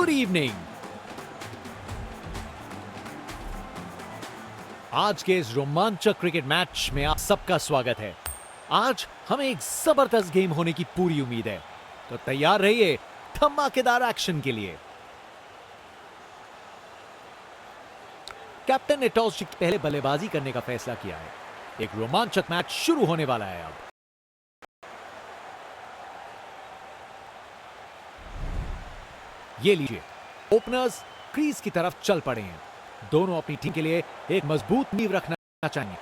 Good evening. आज के इस रोमांचक क्रिकेट मैच में आप सबका स्वागत है। आज हमें एक जबरदस्त गेम होने की पूरी उम्मीद है, तो तैयार रहिए धमाकेदार एक्शन के लिए। कैप्टन ने टॉस जीत पहले बल्लेबाजी करने का फैसला किया है। एक रोमांचक मैच शुरू होने वाला है। अब ये लीजिए, ओपनर्स क्रीज की तरफ चल पड़े हैं। दोनों अपनी टीम के लिए एक मजबूत नींव रखना चाहिए।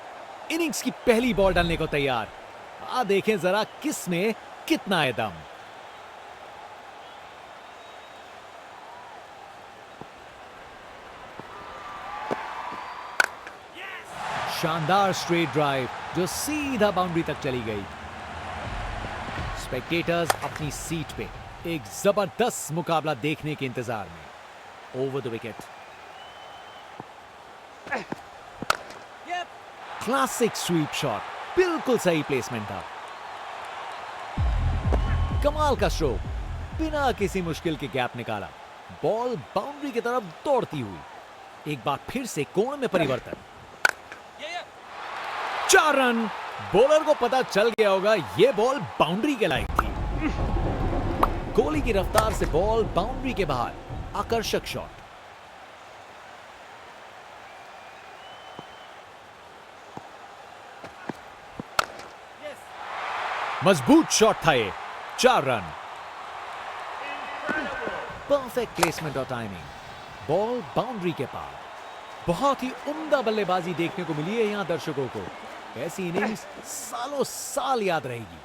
इनिंग्स की पहली बॉल डालने को तैयार। देखें जरा किस में कितना है दम। शानदार स्ट्रेट ड्राइव जो सीधा बाउंड्री तक चली गई। स्पेक्टेटर्स अपनी सीट पे एक जबरदस्त मुकाबला देखने के इंतजार में। Over the wicket, classic sweep shot, बिल्कुल सही प्लेसमेंट था। कमाल का स्ट्रोक, बिना किसी मुश्किल के गैप निकाला। बॉल बाउंड्री की तरफ दौड़ती हुई। एक बार फिर से कोण में परिवर्तन। 4 रन। बॉलर को पता चल गया होगा यह बॉल बाउंड्री के लायक थी। गोली की रफ्तार से बॉल बाउंड्री के बाहर। आकर्षक शॉट। मजबूत शॉट था ये। 4 रन। परफेक्ट प्लेसमेंट और टाइमिंग। बॉल बाउंड्री के पार। बहुत ही उम्दा बल्लेबाजी देखने को मिली है यहां दर्शकों को। ऐसी इनिंग्स सालों साल याद रहेगी।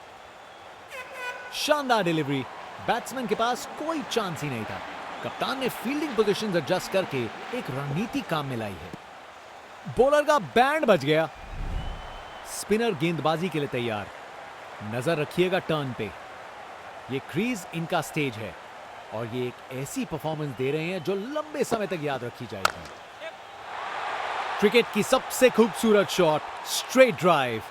शानदार डिलीवरी। बैट्समैन के पास कोई चांस ही नहीं था। कप्तान ने फील्डिंग पोजीशंस एडजस्ट करके एक रणनीति काम में लाई है। बॉलर का बैंड बज गया। स्पिनर गेंदबाजी के लिए तैयार। नजर रखिएगा टर्न पे। ये क्रीज इनका स्टेज है और ये एक ऐसी परफॉर्मेंस दे रहे हैं जो लंबे समय तक याद रखी जाएगी। क्रिकेट की सबसे खूबसूरत शॉट, स्ट्रेट ड्राइव।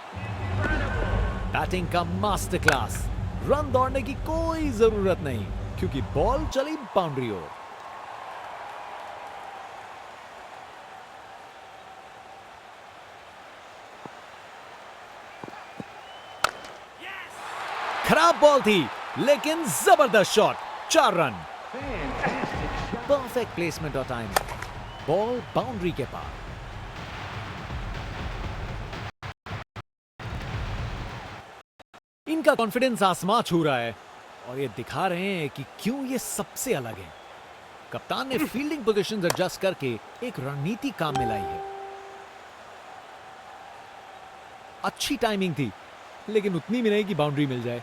बैटिंग का मास्टर क्लास। रन दौड़ने की कोई जरूरत नहीं क्योंकि बॉल चली बाउंड्री ओर। खराब बॉल थी लेकिन जबरदस्त शॉट। 4 रन। परफेक्ट प्लेसमेंट और टाइमिंग। बॉल बाउंड्री के पार। इनका कॉन्फिडेंस आसमां छू रहा है और ये दिखा रहे हैं कि क्यों ये सबसे अलग है। कप्तान ने फील्डिंग पोजीशंस एडजस्ट करके एक रणनीति काम में लाई है। अच्छी टाइमिंग थी लेकिन उतनी भी नहीं कि बाउंड्री मिल जाए।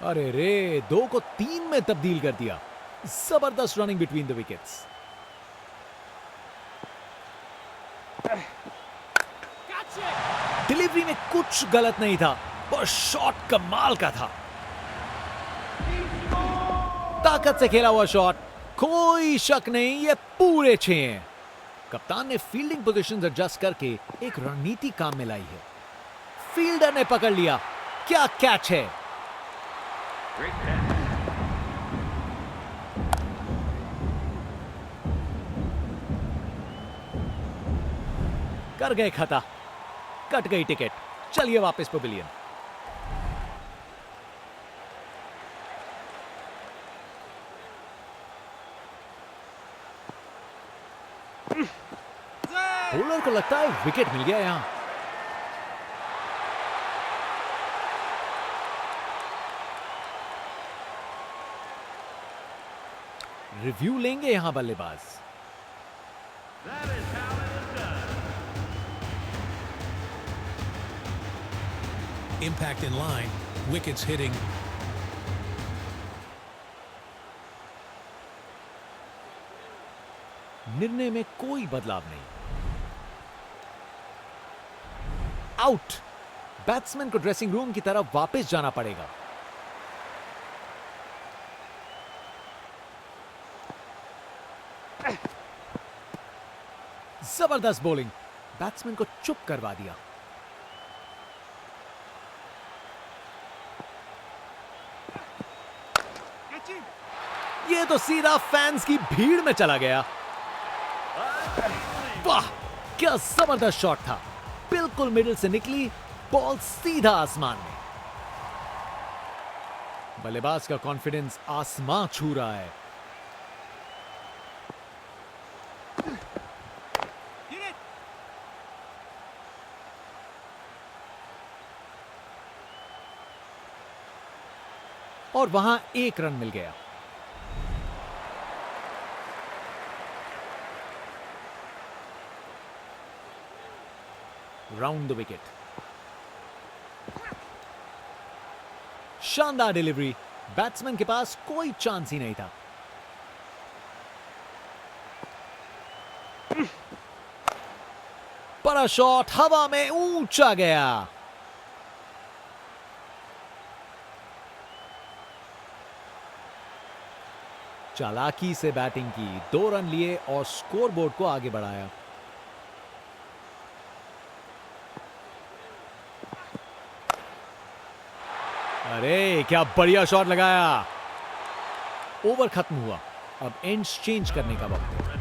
अरे रे, 2 को 3 में तब्दील कर दिया। जबरदस्त running between the wickets. Delivery में कुछ गलत नहीं था, पर शॉट कमाल का था। ताकत से खेला हुआ शॉट, कोई शक नहीं ये पूरे 6 हैं। कप्तान ने फील्डिंग पोजीशंस एडजस्ट करके एक रणनीति काम में लाई है। फील्डर ने पकड़ लिया। क्या कैच है। कर गए खता, कट गई टिकट। चलिए वापस पवेलियन। बॉलर को लगता है विकेट मिल गया यहां। रिव्यू लेंगे यहां बल्लेबाज। Impact in line, wickets hitting. निर्णय में कोई बदलाव नहीं। आउट। बैट्समैन को ड्रेसिंग रूम की तरफ वापस जाना पड़ेगा। जबरदस्त बॉलिंग। बैट्समैन को चुप करवा दिया। ये तो सीधा फैंस की भीड़ में चला गया। वाह, क्या जबरदस्त शॉट था। बिल्कुल मिडिल से निकली बॉल सीधा आसमान में। बल्लेबाज का कॉन्फिडेंस आसमां छू रहा है। और वहां एक रन मिल गया। Round the wicket. शानदार डिलीवरी। बैट्समैन के पास कोई चांस ही नहीं था। बड़ा शॉट हवा में ऊंचा गया। चालाकी से बैटिंग की, 2 रन लिए और स्कोरबोर्ड को आगे बढ़ाया। अरे क्या बढ़िया शॉट लगाया। ओवर खत्म हुआ, अब एंड्स चेंज करने का वक्त है।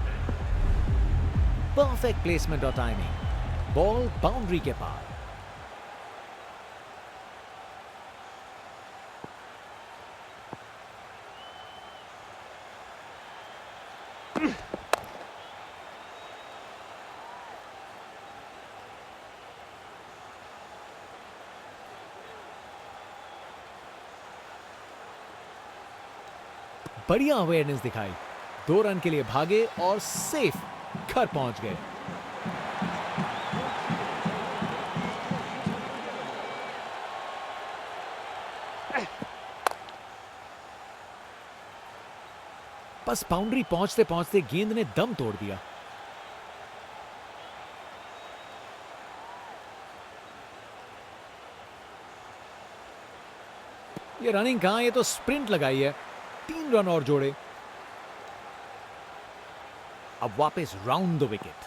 परफेक्ट प्लेसमेंट और टाइमिंग। बॉल बाउंड्री के पार। बढ़िया अवेयरनेस दिखाई। 2 रन के लिए भागे और सेफ घर पहुंच गए। बस बाउंड्री पहुंचते पहुंचते गेंद ने दम तोड़ दिया। ये रनिंग कहां, ये तो स्प्रिंट लगाई है। 3 रन और जोड़े। अब वापस round the wicket.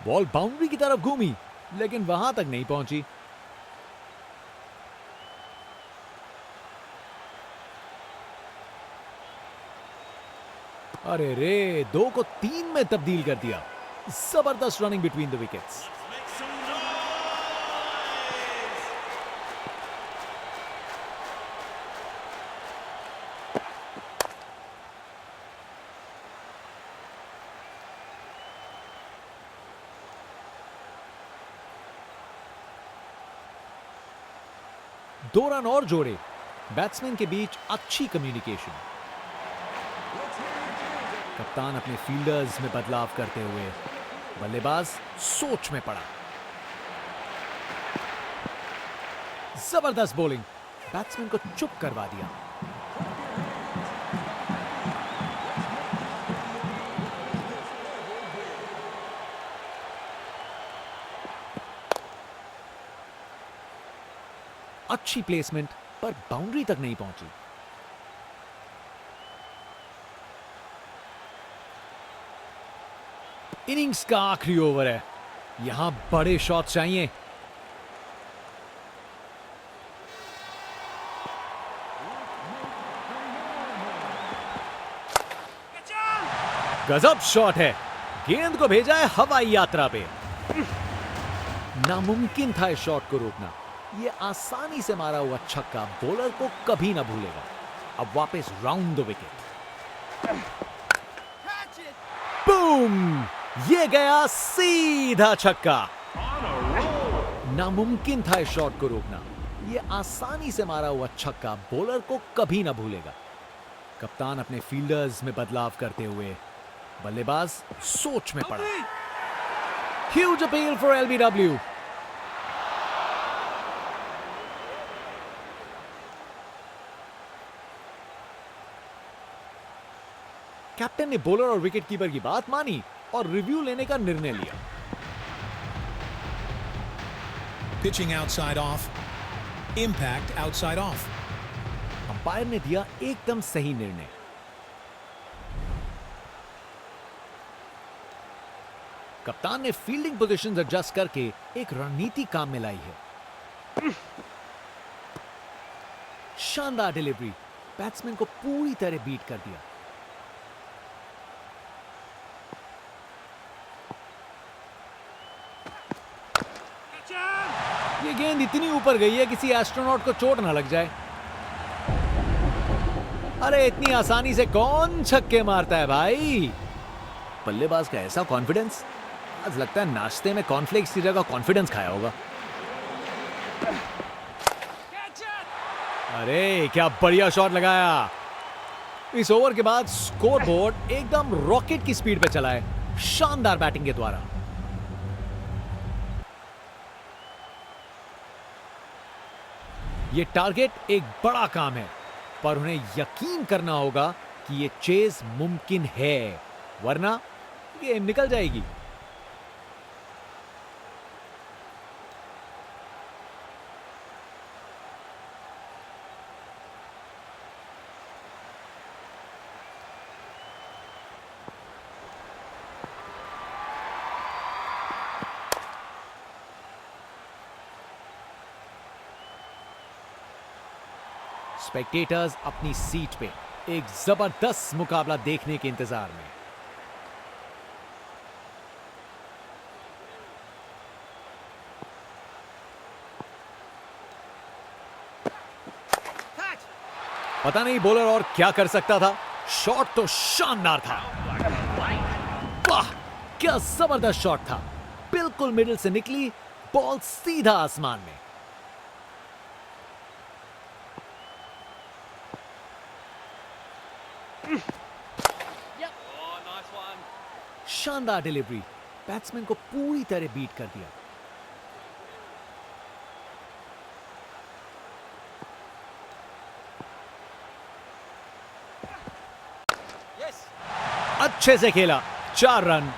Ball boundary की तरफ घूमी लेकिन वहां तक नहीं पहुंची। अरे रे, 2 को 3 में तब्दील कर दिया। जबरदस्त रनिंग बिटवीन द विकेट्स। दो रन और जोड़े। बैट्समैन के बीच अच्छी कम्युनिकेशन। कप्तान अपने फील्डर्स में बदलाव करते हुए बल्लेबाज सोच में पड़ा। जबरदस्त बॉलिंग, बैट्समैन को चुप करवा दिया। अच्छी प्लेसमेंट पर बाउंड्री तक नहीं पहुंची। इनिंग्स का आखिरी ओवर है, यहां बड़े शॉट चाहिए। गजब शॉट है, गेंद को भेजा है हवाई यात्रा पे। नामुमकिन था इस शॉट को रोकना। यह आसानी से मारा हुआ छक्का बॉलर को कभी ना भूलेगा। अब वापस राउंड द विकेट। बूम! ये गया सीधा छक्का। नामुमकिन था इस शॉट को रोकना। यह आसानी से मारा हुआ छक्का बॉलर को कभी ना भूलेगा। कप्तान अपने फील्डर्स में बदलाव करते हुए बल्लेबाज सोच में पड़ा। Huge appeal for LBW. Captain ने बॉलर और विकेट कीपर की बात मानी और रिव्यू लेने का निर्णय लिया। Pitching outside off. Impact outside off. Umpire ने दिया एकदम सही निर्णय। कप्तान ने फील्डिंग पोजीशंस एडजस्ट करके एक रणनीति काम में लाई है। शानदार डिलीवरी, बैट्समैन को पूरी तरह बीट कर दिया। ये गेंद इतनी ऊपर गई है किसी एस्ट्रोनॉट को चोट ना लग जाए। अरे इतनी आसानी से कौन छक्के मारता है भाई। बल्लेबाज का ऐसा कॉन्फिडेंस, आज लगता है नाश्ते में कॉर्नफ्लेक्स की जगह कॉन्फिडेंस खाया होगा। अरे क्या बढ़िया शॉट लगाया। इस ओवर के बाद स्कोर बोर्ड एकदम रॉकेट की स्पीड पे चला है, शानदार बैटिंग के द्वारा। ये टारगेट एक बड़ा काम है, पर उन्हें यकीन करना होगा कि ये चेज मुमकिन है, वरना गेम निकल जाएगी। स्पेक्टेटर्स अपनी सीट पे एक जबरदस्त मुकाबला देखने के इंतजार में। पता नहीं बॉलर और क्या कर सकता था, शॉट तो शानदार था। वाह क्या जबरदस्त शॉट था, बिल्कुल मिडिल से निकली बॉल सीधा आसमान में। शानदार डिलीवरी, बैट्समैन को पूरी तरह बीट कर दिया। अच्छे से खेला, 4 run.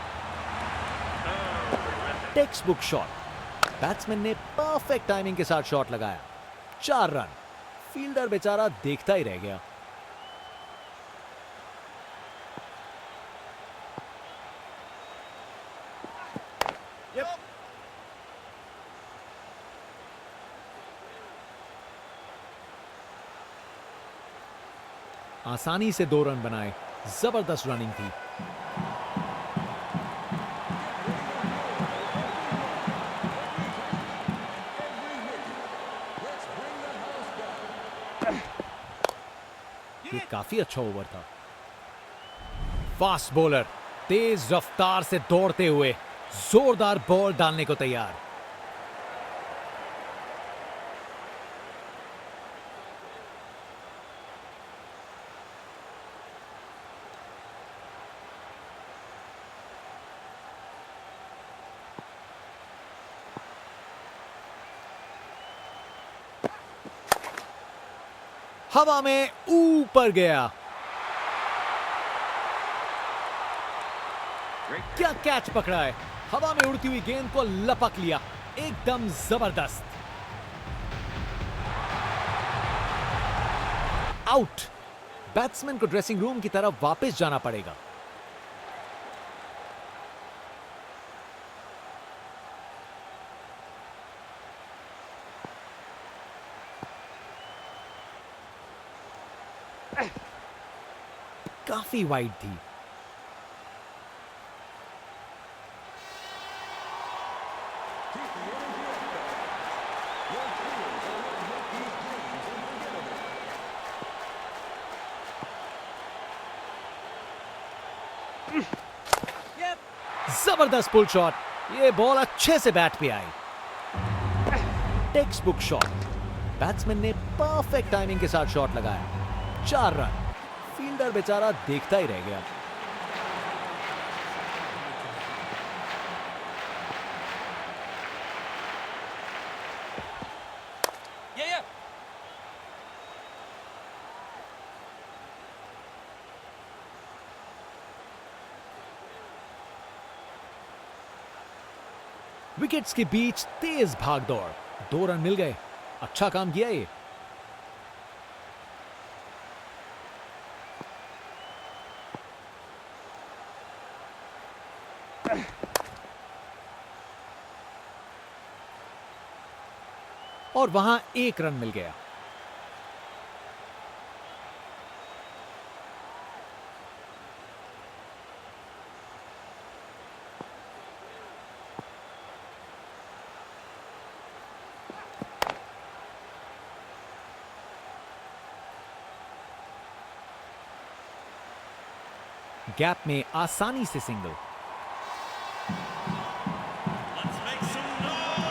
Text book shot, batsman ने परफेक्ट टाइमिंग के साथ शॉट लगाया, 4 रन। फील्डर बेचारा देखता ही रह गया। आसानी से 2 रन बनाए, जबरदस्त रनिंग थी। ये काफी अच्छा ओवर था। फास्ट बॉलर तेज रफ्तार से दौड़ते हुए जोरदार बॉल डालने को तैयार। हवा में ऊपर गया। क्या कैच पकड़ा है, हवा में उड़ती हुई गेंद को लपक लिया, एकदम जबरदस्त। आउट। बैट्समैन को ड्रेसिंग रूम की तरफ वापस जाना पड़ेगा। काफी वाइड थी। जबरदस्त पुल शॉट, ये बॉल अच्छे से बैट पे आई। टेक्स्ट बुक शॉट, बैट्समैन ने परफेक्ट टाइमिंग के साथ शॉट लगाया, 4 रन। फील्डर बेचारा देखता ही रह गया। विकेट्स के बीच तेज भागदौड़, 2 रन मिल गए, अच्छा काम किया ये। और वहां एक रन मिल गया। गैप में आसानी से single. Let's make some noise!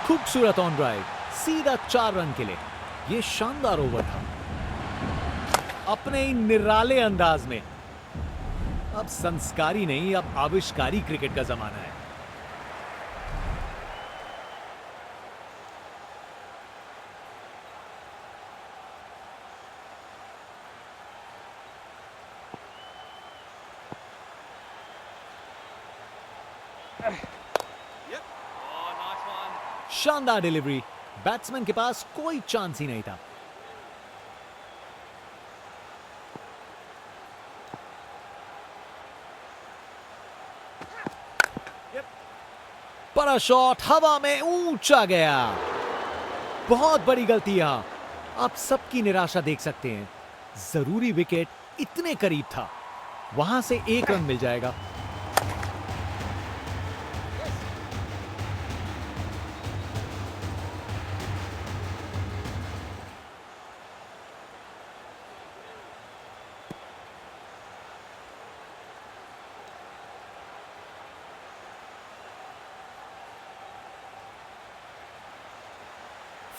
खूबसूरत ऑन ड्राइव, सीधा 4 रन के लिए। यह शानदार ओवर था। अपने ही निराले अंदाज में। अब संस्कारी नहीं, अब आविष्कारी क्रिकेट का जमाना है। Yep. Oh, nice one. शानदार डिलीवरी। बैट्समैन के पास कोई चांस ही नहीं था। बड़ा शॉट हवा में ऊंचा गया। बहुत बड़ी गलती यहां। आप सबकी निराशा देख सकते हैं। जरूरी विकेट इतने करीब था। वहां से एक रन मिल जाएगा।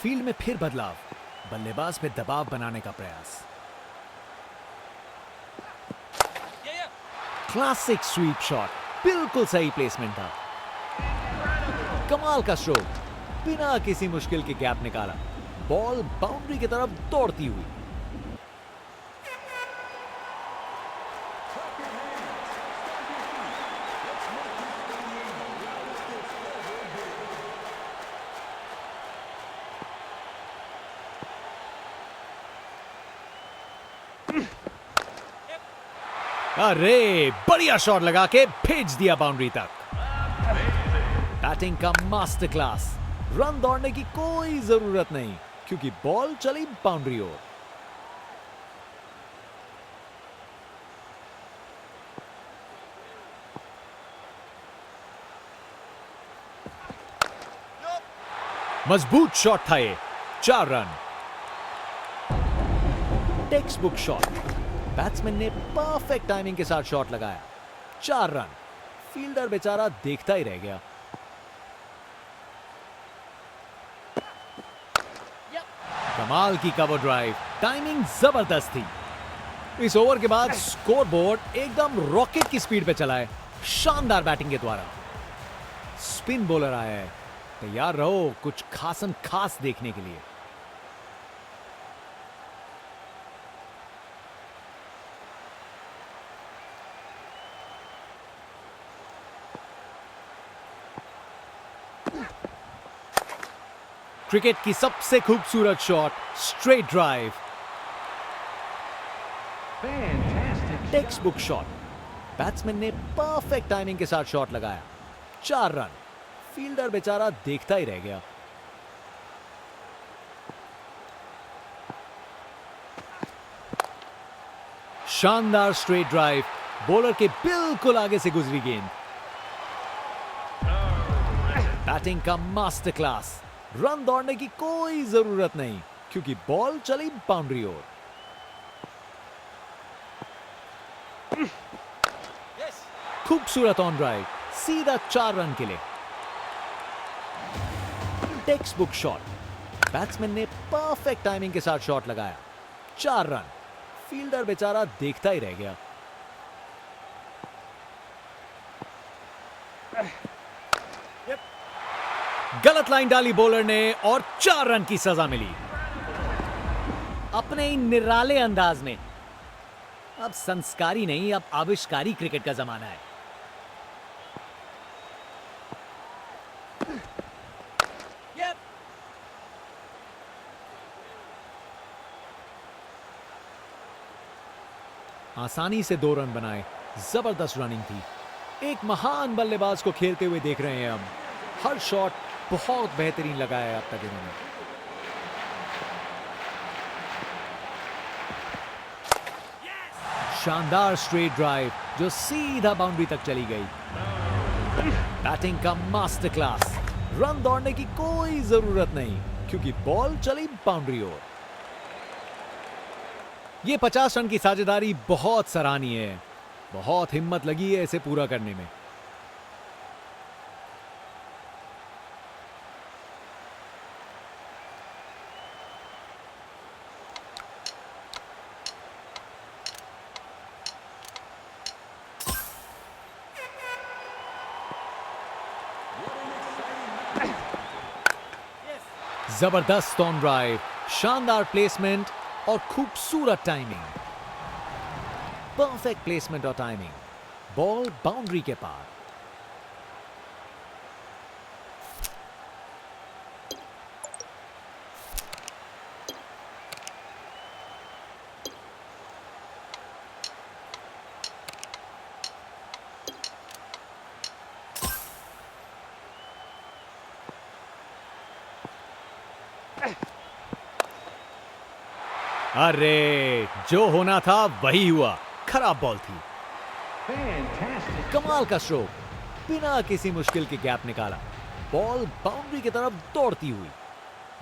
फील्ड में फिर बदलाव। बल्लेबाज पे दबाव बनाने का प्रयास। Yeah, yeah. Classic sweep shot. बिल्कुल सही प्लेसमेंट था। कमाल का स्ट्रोक। बिना किसी मुश्किल के गैप निकाला। बॉल बाउंड्री की तरफ दौड़ती हुई। अरे बढ़िया शॉट लगा के भेज दिया बाउंड्री तक। बैटिंग का मास्टर क्लास। रन दौड़ने की कोई जरूरत नहीं क्योंकि बॉल चली बाउंड्री ओर। मजबूत शॉट था ये। 4 run. Text book shot. Batsman ने परफेक्ट टाइमिंग के साथ शॉट लगाया। 4 रन। फील्डर बेचारा देखता ही रह गया। कमाल की कवर ड्राइव। टाइमिंग जबरदस्त थी। इस ओवर के बाद स्कोरबोर्ड एकदम रॉकेट की स्पीड पे चला है। शानदार बैटिंग के द्वारा। स्पिन बॉलर आया है। तैयार रहो कुछ खासम खास देखने के लिए। क्रिकेट की सबसे खूबसूरत shot. Straight drive. Text book shot. Batsman ने परफेक्ट टाइमिंग के साथ शॉट लगाया। 4 रन। फील्डर बेचारा देखता ही रह गया। शानदार स्ट्रेट ड्राइव। बॉलर के बिल्कुल आगे से गुजरी गेंद। बैटिंग का मास्टर क्लास। रन दौड़ने की कोई जरूरत नहीं क्योंकि बॉल चली बाउंड्री ओर। Yes. खूबसूरत ऑन ड्राइव। सीधा 4 रन के लिए। Text book shot. बैट्समैन ने परफेक्ट टाइमिंग के साथ शॉट लगाया। 4 रन। फील्डर बेचारा देखता ही रह गया। गलत लाइन डाली बॉलर ने और 4 रन की सजा मिली। अपने ही निराले अंदाज में। अब संस्कारी नहीं, अब आविष्कारी क्रिकेट का जमाना है। Yep. आसानी से 2 रन बनाए। जबरदस्त रनिंग थी। एक महान बल्लेबाज को खेलते हुए देख रहे हैं हम। हर शॉट बहुत बेहतरीन लगाया है अब तक इन्होंने। शानदार स्ट्रेट ड्राइव जो सीधा बाउंड्री तक चली गई। बैटिंग का मास्टर क्लास। रन दौड़ने की कोई जरूरत नहीं क्योंकि बॉल चली बाउंड्री ओर। ये 50 रन की साझेदारी बहुत सराहनीय है। बहुत हिम्मत लगी है इसे पूरा करने में। जबरदस्त ऑन ड्राइव, शानदार प्लेसमेंट और खूबसूरत टाइमिंग। परफेक्ट प्लेसमेंट और टाइमिंग। बॉल बाउंड्री के पार। अरे जो होना था वही हुआ। खराब बॉल थी। कमाल का स्ट्रोक, बिना किसी मुश्किल के गैप निकाला। बॉल बाउंड्री की तरफ दौड़ती हुई।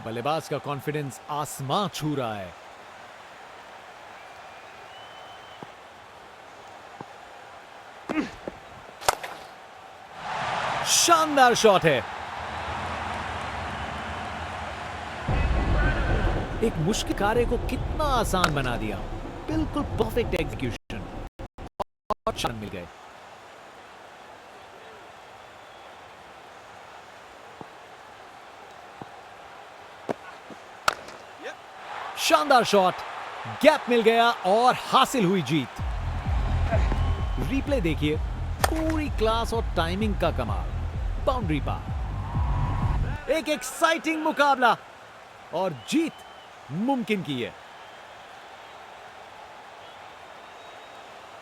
बल्लेबाज का कॉन्फिडेंस आसमां छू रहा है। शानदार शॉट है। एक मुश्किल कार्य को कितना आसान बना दिया। बिल्कुल परफेक्ट एग्जीक्यूशन। और रन मिल गए। शानदार शॉट, गैप मिल गया और हासिल हुई जीत। रिप्ले देखिए, पूरी क्लास और टाइमिंग का कमाल। बाउंड्री पार। एक एक्साइटिंग मुकाबला और जीत मुमकिन की है।